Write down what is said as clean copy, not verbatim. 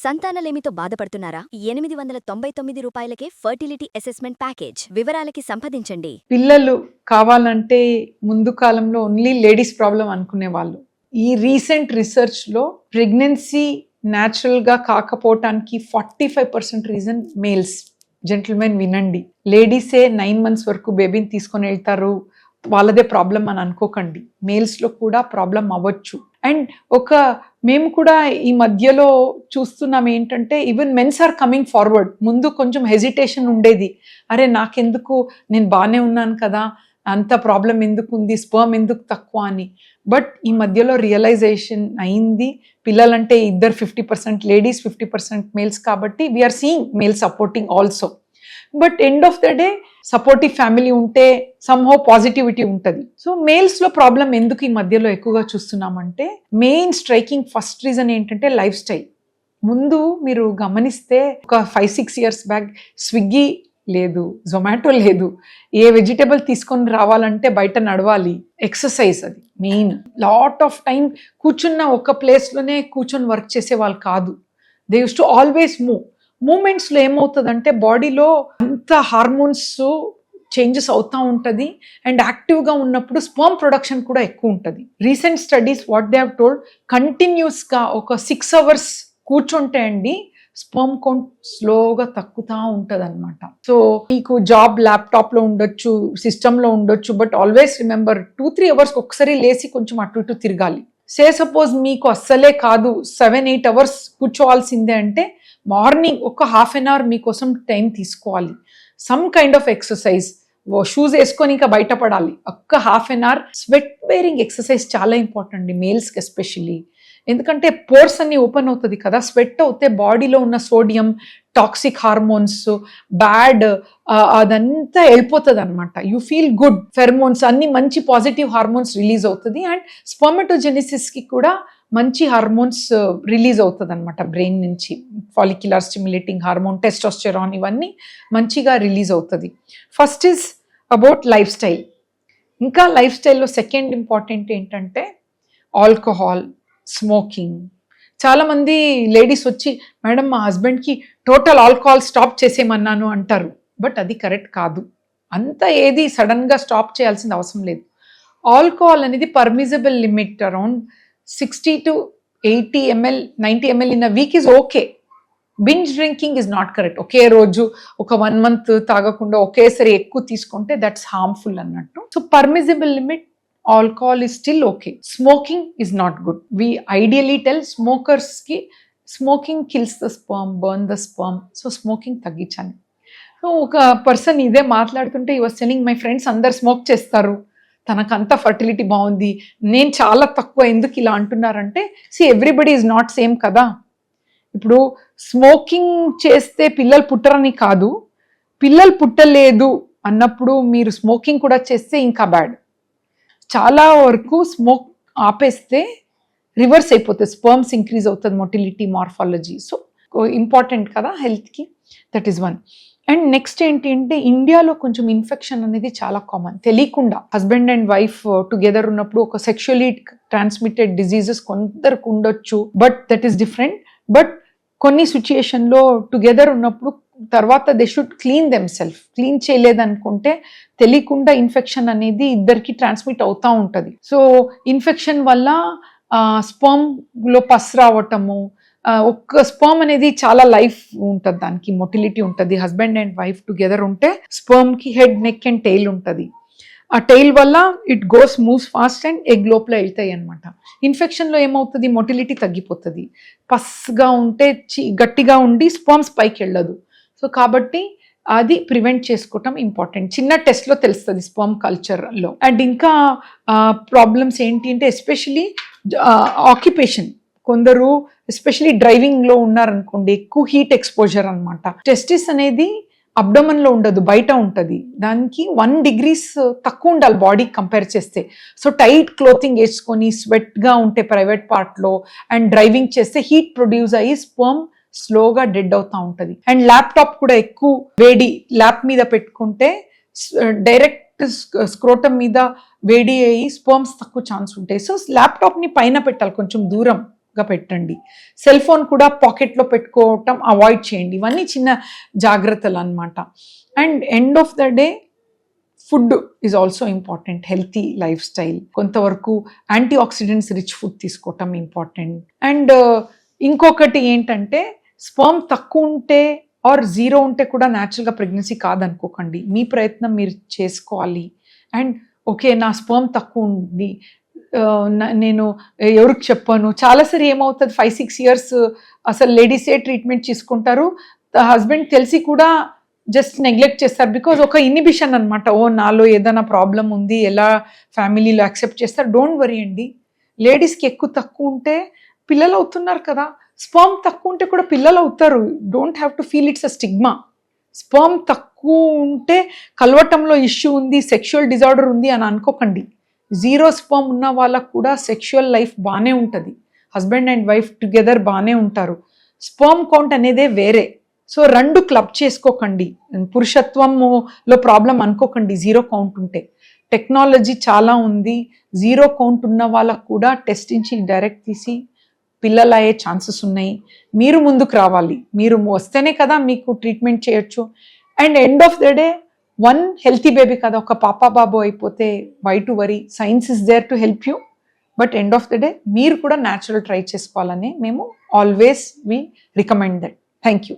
సంతానలేమితో బాధపడుతున్నారా? 899 రూపాయలకే fertility assessment package. వివరాలకి సంప్రదించండి. పిల్లలు కావాలంటే ముందు కాలంలో ఓన్లీ లేడీస్ ప్రాబ్లం అనుకునే వాళ్ళు. ఈ రీసెంట్ రీసెర్చ్ లో ప్రెగ్నెన్సీ న్యాచురల్ గా కాకపోవటానికి 45% రీజన్ మేల్స్. జెంటిల్మెన్ వినండి, లేడీసే 9 months వరకు బేబీని తీసుకొని వెళ్తారు, వాళ్ళదే ప్రాబ్లం అని అనుకోకండి. మేల్స్ లో కూడా ప్రాబ్లం అవ్వచ్చు. అండ్ మేము కూడా ఈ మధ్యలో చూస్తున్నాం ఏంటంటే even mens are coming forward. ముందు కొంచెం హెజిటేషన్ ఉండేది, అరే నాకెందుకు, నేను బాగానే ఉన్నాను కదా, అంత ప్రాబ్లం ఎందుకు ఉంది, స్పర్మ్ ఎందుకు తక్కువ అని. బట్ ఈ మధ్యలో రియలైజేషన్ అయింది, పిల్లలంటే ఇద్దరు 50% లేడీస్ 50% మేల్స్ కాబట్టి we are seeing male supporting also. But end of the day supportive family ఉంటే సమ్హౌ పాజిటివిటీ ఉంటుంది. సో మేల్స్ లో ప్రాబ్లం ఎందుకు ఈ మధ్యలో ఎక్కువగా చూస్తున్నామంటే మెయిన్ స్ట్రైకింగ్ ఫస్ట్ రీజన్ ఏంటంటే లైఫ్ స్టైల్. ముందు మీరు గమనిస్తే ఒక 5-6 years బ్యాక్ స్విగ్గీ లేదు, జొమాటో లేదు, ఏ వెజిటేబుల్ తీసుకొని రావాలంటే బయట నడవాలి. ఎక్సర్సైజ్ అది మెయిన్. లాట్ ఆఫ్ టైం కూర్చున్న ఒక ప్లేస్లోనే కూర్చొని వర్క్ చేసే వాళ్ళు కాదు. దే యూస్ టు ఆల్వేస్ మూమెంట్స్లో ఏమవుతుందంటే బాడీలో అంత హార్మోన్స్ చేంజెస్ అవుతూ ఉంటుంది అండ్ యాక్టివ్గా ఉన్నప్పుడు స్పర్మ్ ప్రొడక్షన్ కూడా ఎక్కువ ఉంటుంది. Recent studies what they have told, కంటిన్యూస్గా ఒక 6 hours కూర్చుంటే అండి స్పర్మ్ కౌంట్ స్లోగా తగ్గుతూ ఉంటుంది అనమాట. సో మీకు జాబ్ ల్యాప్టాప్లో ఉండొచ్చు, సిస్టంలో ఉండొచ్చు, బట్ ఆల్వేస్ రిమెంబర్ 2-3 hours ఒకసారి లేచి కొంచెం అటు ఇటు తిరగాలి. సపోజ్ మీకు అస్సలే కాదు 7-8 hours కూర్చోవాల్సిందే అంటే మార్నింగ్ ఒక 1/2 hour మీకోసం టైం తీసుకోవాలి. Some kind of exercise, shoes వేసుకొని ఇంకా బయటపడాలి. ఒక్క 1/2 hour స్వెట్ బేరింగ్ ఎక్సర్సైజ్ చాలా ఇంపార్టెంట్ అండి మేల్స్కి ఎస్పెషల్లీ. ఎందుకంటే పోర్స్ అన్ని ఓపెన్ అవుతుంది కదా, స్వెట్ అవుతే బాడీలో ఉన్న సోడియం, టాక్సిక్ హార్మోన్స్, బ్యాడ్ అదంతా వెళ్ళిపోతుంది అనమాట. యూ ఫీల్ గుడ్, ఫెర్మోన్స్ అన్ని మంచి పాజిటివ్ హార్మోన్స్ రిలీజ్ అవుతుంది. అండ్ స్పర్మటోజెనిసిస్కి కూడా మంచి హార్మోన్స్ రిలీజ్ అవుతుంది అనమాట బ్రెయిన్ నుంచి. ఫాలిక్యులర్ స్టిమ్యులేటింగ్ హార్మోన్, టెస్టోస్టెరాన్, ఇవన్నీ మంచిగా రిలీజ్ అవుతుంది. First is about life style. ఇంకా లైఫ్ స్టైల్లో సెకండ్ ఇంపార్టెంట్ ఏంటంటే ఆల్కహాల్, స్మోకింగ్. చాలామంది లేడీస్ వచ్చి మేడం మా హస్బెండ్కి టోటల్ ఆల్కహాల్ స్టాప్ చేసేయమన్నాను అంటారు. బట్ అది కరెక్ట్ కాదు. అంత ఏది సడన్గా స్టాప్ చేయాల్సిన అవసరం లేదు. ఆల్కహాల్ అనేది permissible limit, around 60 to 80 ml, 90 ml in a week is okay. Binge drinking is not correct. ఒకే రోజు ఒక 1 month తాగకుండా ఒకేసారి ఎక్కువ తీసుకుంటే దట్స్ హార్మ్ఫుల్ అన్నట్టు. So permissible limit alcohol is still okay. Smoking is not good. We ideally tell smokers ki smoking kills the sperm, burn the sperm. So smoking తగ్గించండి. So ఒక పర్సన్ ఇదే మాట్లాడుతుంటే ఈ వాస్ టెల్లింగ్ మై ఫ్రెండ్స్ అందరు smoke చేస్తారు, తనకంతా fertility బాగుంది, నేను చాలా తక్కువ, ఎందుకు ఇలా అంటున్నారంటే ఎవ్రీబడి ఈజ్ నాట్ సేమ్ కదా. ఇప్పుడు స్మోకింగ్ చేస్తే పిల్లలు పుట్టరని కాదు, పిల్లలు పుట్టలేదు అన్నప్పుడు మీరు స్మోకింగ్ కూడా చేస్తే ఇంకా బ్యాడ్. చాలా వరకు స్మోక్ ఆపేస్తే రివర్స్ అయిపోతుంది, స్పర్మ్స్ ఇంక్రీజ్ అవుతుంది, మొటిలిటీ, మార్ఫాలజీ. సో ఇంపార్టెంట్ కదా హెల్త్కి. That is one. And next ఏంటి అంటే ఇండియాలో కొంచెం ఇన్ఫెక్షన్ అనేది చాలా కామన్. తెలియకుండా హస్బెండ్ అండ్ వైఫ్ టుగెదర్ ఉన్నప్పుడు ఒక సెక్షువల్లీ ట్రాన్స్మిటెడ్ డిజీజెస్ కొందరికి ఉండొచ్చు, but that is different. But కొన్ని సిచ్యుయేషన్లో టుగెదర్ ఉన్నప్పుడు తర్వాత they should clean them self. Clean చేయలేదనుకుంటే తెలియకుండా ఇన్ఫెక్షన్ అనేది ఇద్దరికి ట్రాన్స్మిట్ అవుతూ ఉంటుంది. సో ఇన్ఫెక్షన్ వల్ల స్పర్మ్లో పస్ రావటము, ఒక్క స్పర్మ్ అనేది చాలా లైఫ్ ఉంటుంది, దానికి మొటిలిటీ ఉంటుంది. హస్బెండ్ అండ్ వైఫ్ టుగెదర్ ఉంటే స్పర్మ్కి హెడ్, నెక్ అండ్ టెయిల్ ఉంటుంది. ఆ టెయిల్ వల్ల it moves fast and egg లోపల వెళ్తాయి అనమాట. ఇన్ఫెక్షన్లో ఏమవుతుంది, మొటిలిటీ తగ్గిపోతుంది. పస్గా ఉంటే గట్టిగా ఉండి స్పర్మ్స్ పైకి వెళ్ళదు. సో కాబట్టి అది ప్రివెంట్ చేసుకోవటం ఇంపార్టెంట్. చిన్న టెస్ట్లో తెలుస్తుంది స్పర్మ్ కల్చర్లో. అండ్ ఇంకా ప్రాబ్లమ్స్ ఏంటి అంటే ఎస్పెషలీ ఆక్యుపేషన్. కొందరు ఎస్పెషలీ డ్రైవింగ్లో ఉన్నారనుకోండి, ఎక్కువ హీట్ ఎక్స్పోజర్ అనమాట. టెస్టిస్ అనేది అబ్డమన్లో ఉండదు, బయట ఉంటుంది. దానికి 1 degree తక్కువ ఉండాలి బాడీకి కంపేర్ చేస్తే. సో టైట్ క్లోతింగ్ వేసుకొని స్వెట్గా ఉంటే ప్రైవేట్ పార్ట్లో అండ్ డ్రైవింగ్ చేస్తే హీట్ ప్రొడ్యూస్ అయ్యి స్పర్మ్ స్లోగా డెడ్ అవుతూ ఉంటుంది. అండ్ ల్యాప్టాప్ కూడా ఎక్కువ వేడి ల్యాప్ మీద పెట్టుకుంటే డైరెక్ట్ స్క్రోటం మీద వేడి అయ్యి స్పర్మ్స్ తక్కువ ఛాన్స్ ఉంటాయి. సో ల్యాప్టాప్ని పైన పెట్టాలి కొంచెం దూరం, గా పెట్టండి. సెల్ ఫోన్ కూడా పాకెట్లో పెట్టుకోవటం అవాయిడ్ చేయండి. ఇవన్నీ చిన్న జాగ్రత్తలు అన్నమాట. And end of the day food is also important. Healthy life style, కొంతవరకు యాంటీ ఆక్సిడెంట్స్ రిచ్ ఫుడ్ తీసుకోవటం ఇంపార్టెంట్. అండ్ ఇంకొకటి ఏంటంటే స్పర్మ్ తక్కువ ఉంటే ఆర్ జీరో ఉంటే కూడా న్యాచురల్గా ప్రెగ్నెన్సీ కాదనుకోకండి. మీ ప్రయత్నం మీరు చేసుకోవాలి. అండ్ ఓకే, నా స్పర్మ్ తక్కువ ఉంది, నేను ఎవరికి చెప్పాను. చాలాసారి ఏమవుతుంది, 5-6 years అసలు లేడీసే ట్రీట్మెంట్ తీసుకుంటారు, హస్బెండ్ తెలిసి కూడా జస్ట్ నెగ్లెక్ట్ చేస్తారు. బికాజ్ ఒక ఇన్హిబిషన్ అనమాట. ఓ నాలో ఏదైనా ప్రాబ్లం ఉంది, ఎలా ఫ్యామిలీలో యాక్సెప్ట్ చేస్తారు. డోంట్ వరీ అండి, లేడీస్కి ఎక్కువ తక్కువ ఉంటే పిల్లలు అవుతున్నారు కదా, స్పర్మ్ తక్కువ ఉంటే కూడా పిల్లలు అవుతారు. Don't have to feel it's a stigma. Sperm తక్కువ ఉంటే కలవటంలో ఇష్యూ ఉంది, సెక్షువల్ డిజార్డర్ ఉంది అని అనుకోకండి. జీరో స్పర్మ్ ఉన్న వాళ్ళకు కూడా సెక్షువల్ లైఫ్ బాగానే ఉంటుంది. హస్బెండ్ అండ్ వైఫ్ టుగెదర్ బాగానే ఉంటారు. స్పర్మ్ కౌంట్ అనేదే వేరే. సో రెండు క్లబ్ చేసుకోకండి. పురుషత్వంలో ప్రాబ్లం అనుకోకండి జీరో కౌంట్ ఉంటే. టెక్నాలజీ చాలా ఉంది. జీరో కౌంట్ ఉన్న వాళ్ళకు కూడా టెస్టించి డైరెక్ట్ తీసి పిల్లలు అయ్యే ఛాన్సెస్ ఉన్నాయి. మీరు ముందుకు రావాలి. మీరు వస్తేనే కదా మీకు ట్రీట్మెంట్ చేయొచ్చు. And end of the day one healthy baby కదా, ఒక పాప బాబు అయిపోతే why to worry, science is there to help you. But end of the day మీరు కూడా న్యాచురల్ ట్రై చేసుకోవాలని మేము always we recommend that. Thank you.